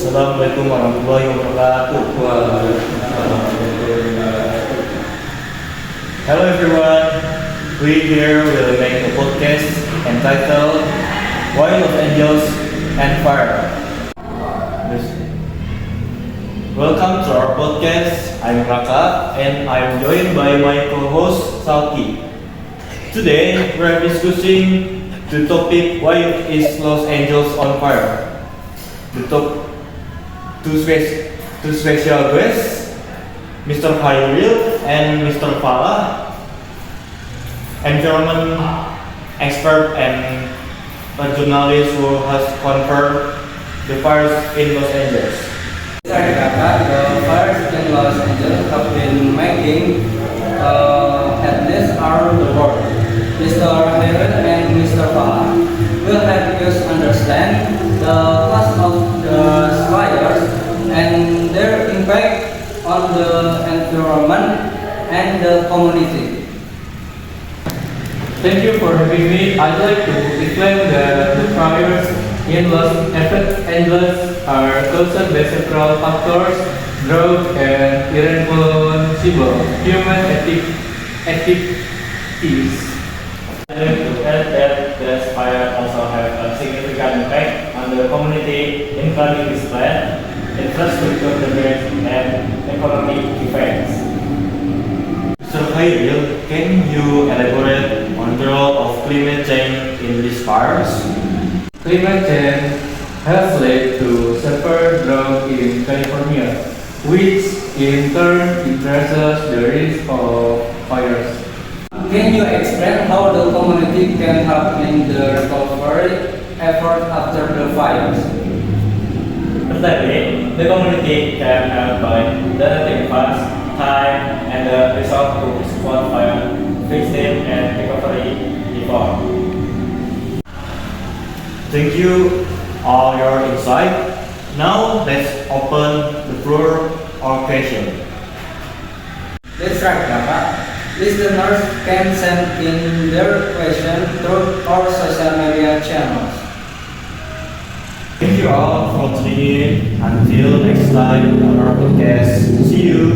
Assalamualaikum warahmatullahi wabarakatuh. Hello everyone, we here will make a podcast entitled Why Los Angels and Fire. Welcome to our podcast. I'm Raka and I'm joined by my co-host Salki. Today we are discussing the topic Why is Los Angeles on fire? The top two special guests, Mr. Khairil and Mr. Fala, environment expert and a journalist who has confirmed the fires in Los Angeles. The fires in Los Angeles have been making headlines around the world. Mr. Khairil and Mr. Fala will help us understand the cause of the fires and their impact on the environment and the community. Thank you for having me. I'd like to explain that the fires in Los Angeles are caused by several factors: drought and irresponsible human activities. I'd like to add that the fire also have a significant impact on the community, including display, infrastructure damage, and economic effects. Mr. Khairil, can you elaborate on the role of climate change in these fires? Climate change has led to severe drought in California, which in turn increases the risk of fires. Can you explain how the community can help in the recovery effort after the fires? Firstly, the community can help by donating funds, time, and the resources to support fire victims and recovery effort. Thank you all your insight. Now let's open the floor for question. That's right, Bapak. Listeners can send in their question through our social media channels. Thank you all for tuning in. Until next time on our podcast. See you.